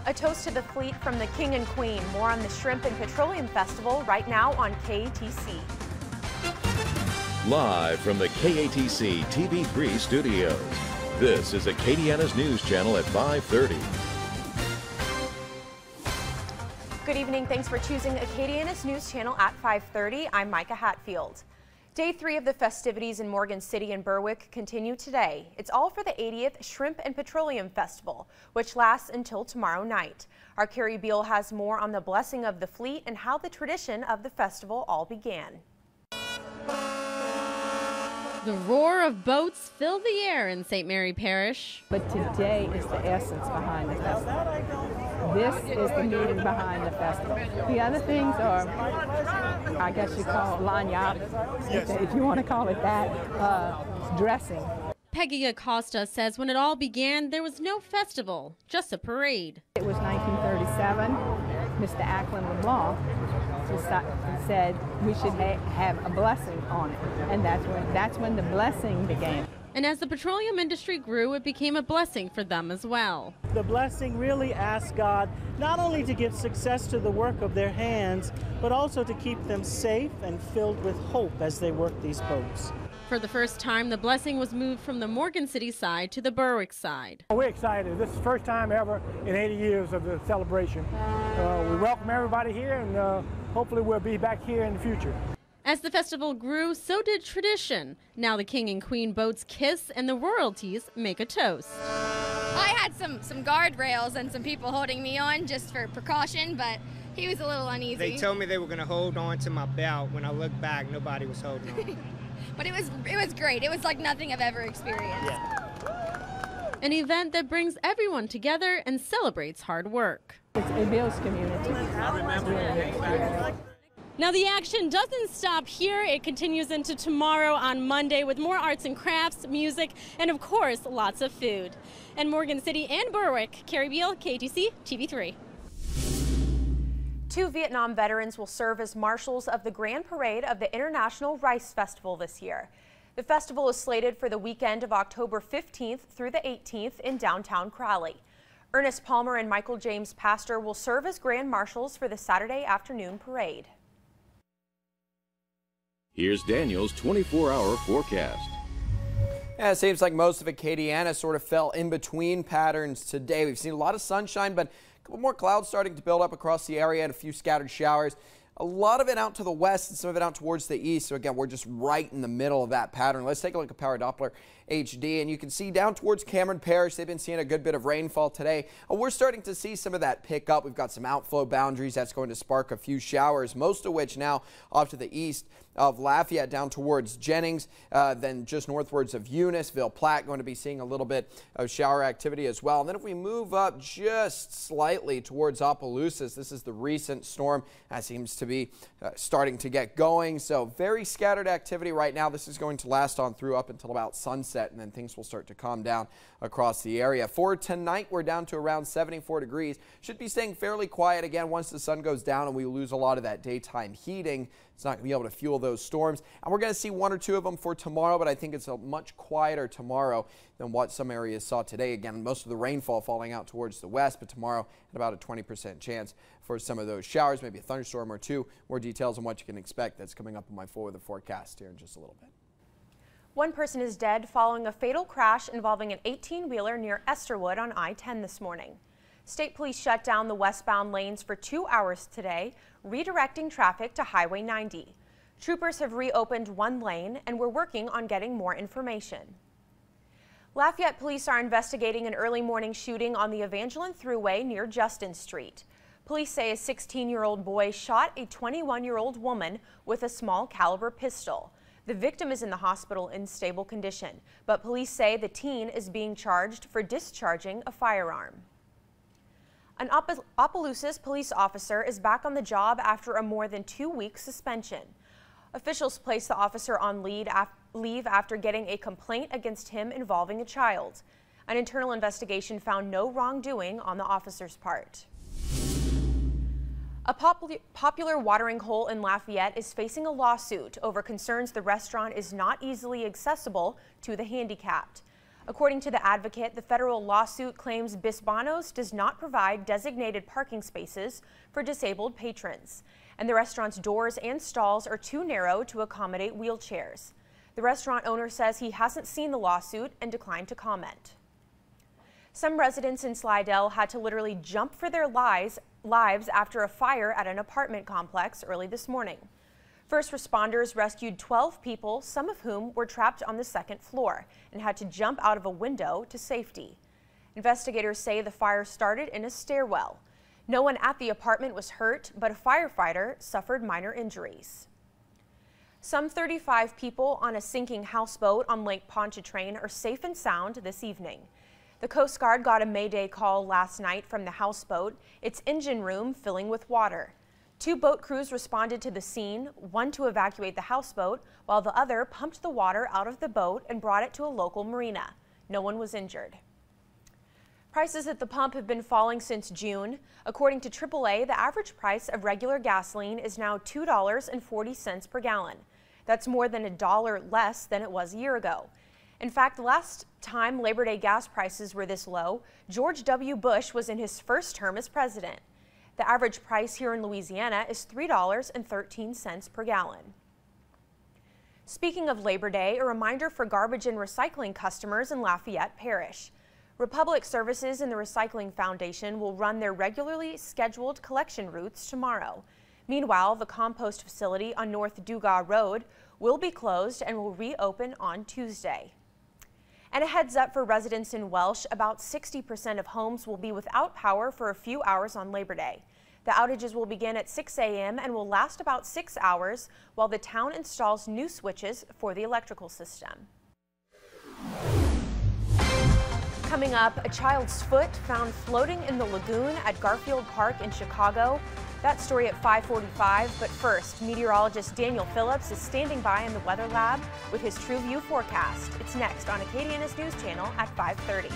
A toast to the fleet from the King and Queen. More on the Shrimp and Petroleum Festival right now on KATC. Live from the KATC TV3 studios, this is Acadiana's News Channel at 5:30. Good evening. Thanks for choosing Acadiana's News Channel at 5:30. I'm Micah Hatfield. Day 3 of the festivities in Morgan City and Berwick continue today. It's all for the 80th Shrimp and Petroleum Festival, which lasts until tomorrow night. Our Carrie Beal has more on the blessing of the fleet and how the tradition of the festival all began. The roar of boats fill the air in St. Mary Parish. But today is the essence behind the festival. This is the meaning behind the festival. The other things are, I guess you call it lanyard, if you want to call it that, dressing. Peggy Acosta says when it all began, there was no festival, just a parade. It was 1937. Mr. Ackland LeBlanc said we should have a blessing on it, and that's when the blessing began. And as the petroleum industry grew, it became a blessing for them as well. The blessing really asked God not only to give success to the work of their hands, but also to keep them safe and filled with hope as they work these boats. For the first time, the blessing was moved from the Morgan City side to the Berwick side. We're excited. This is the first time ever in 80 years of the celebration. We welcome everybody here, and hopefully we'll be back here in the future. As the festival grew, so did tradition. Now the King and Queen boats kiss and the royalties make a toast. I had some guardrails and some people holding me on just for precaution, but he was a little uneasy. They told me they were going to hold on to my belt. When I looked back, nobody was holding on. But it was great. It was like nothing I've ever experienced. Yeah. An event that brings everyone together and celebrates hard work. It builds community. Now the action doesn't stop here. It continues into tomorrow on Monday with more arts and crafts, music, and of course, lots of food. In Morgan City and Berwick, Carrie Beal, KATC TV3. 2 Vietnam veterans will serve as marshals of the Grand Parade of the International Rice Festival this year. The festival is slated for the weekend of October 15th through the 18th in downtown Crowley. Ernest Palmer and Michael James Pastor will serve as Grand Marshals for the Saturday afternoon parade. Here's Daniel's 24-hour forecast. Yeah, it seems like most of Acadiana sort of fell in between patterns today. We've seen a lot of sunshine, but a couple more clouds starting to build up across the area and a few scattered showers. A lot of it out to the west and some of it out towards the east. So again, we're just right in the middle of that pattern. Let's take a look at Power Doppler HD, and you can see down towards Cameron Parish, they've been seeing a good bit of rainfall today. We're starting to see some of that pick up. We've got some outflow boundaries that's going to spark a few showers, most of which now off to the east of Lafayette down towards Jennings, then just northwards of Eunice, Ville Platte going to be seeing a little bit of shower activity as well. And then if we move up just slightly towards Opelousas, this is the recent storm that seems to be starting to get going. So very scattered activity right now. This is going to last on through up until about sunset, and then things will start to calm down across the area. For tonight, we're down to around 74 degrees. Should be staying fairly quiet again once the sun goes down and we lose a lot of that daytime heating. It's not going to be able to fuel those storms. And we're going to see 1 or 2 of them for tomorrow, but I think it's a much quieter tomorrow than what some areas saw today. Again, most of the rainfall falling out towards the west, but tomorrow at about a 20% chance for some of those showers, maybe a thunderstorm or 2. More details on what you can expect. That's coming up on my full weather forecast here in just a little bit. 1 person is dead following a fatal crash involving an 18-wheeler near Esterwood on I-10 this morning. State police shut down the westbound lanes for 2 hours today, redirecting traffic to Highway 90. Troopers have reopened 1 lane and we're working on getting more information. Lafayette police are investigating an early morning shooting on the Evangeline Thruway near Justin Street. Police say a 16-year-old boy shot a 21-year-old woman with a small caliber pistol. The victim is in the hospital in stable condition, but police say the teen is being charged for discharging a firearm. An Opelousas police officer is back on the job after a more than 2-week suspension. Officials placed the officer on leave after getting a complaint against him involving a child. An internal investigation found no wrongdoing on the officer's part. A popular watering hole in Lafayette is facing a lawsuit over concerns the restaurant is not easily accessible to the handicapped. According to the advocate, the federal lawsuit claims Bisbanos does not provide designated parking spaces for disabled patrons, and the restaurant's doors and stalls are too narrow to accommodate wheelchairs. The restaurant owner says he hasn't seen the lawsuit and declined to comment. Some residents in Slidell had to literally jump for their lives after a fire at an apartment complex early this morning. First responders rescued 12 people, some of whom were trapped on the second floor and had to jump out of a window to safety. Investigators say the fire started in a stairwell. No one at the apartment was hurt, but a firefighter suffered minor injuries. Some 35 people on a sinking houseboat on Lake Pontchartrain are safe and sound this evening. The Coast Guard got a Mayday call last night from the houseboat, its engine room filling with water. 2 boat crews responded to the scene, one to evacuate the houseboat, while the other pumped the water out of the boat and brought it to a local marina. No one was injured. Prices at the pump have been falling since June. According to AAA, the average price of regular gasoline is now $2.40 per gallon. That's more than $1 less than it was a year ago. In fact, the last time Labor Day gas prices were this low, George W. Bush was in his first term as president. The average price here in Louisiana is $3.13 per gallon. Speaking of Labor Day, a reminder for garbage and recycling customers in Lafayette Parish. Republic Services and the Recycling Foundation will run their regularly scheduled collection routes tomorrow. Meanwhile, the compost facility on North Dugas Road will be closed and will reopen on Tuesday. And a heads up for residents in Welsh, about 60% of homes will be without power for a few hours on Labor Day. The outages will begin at 6 a.m. and will last about 6 hours while the town installs new switches for the electrical system. Coming up, a child's foot found floating in the lagoon at Garfield Park in Chicago. That story at 5:45, but first, meteorologist Daniel Phillips is standing by in the weather lab with his True View forecast. It's next on Acadiana's News Channel at 5:30.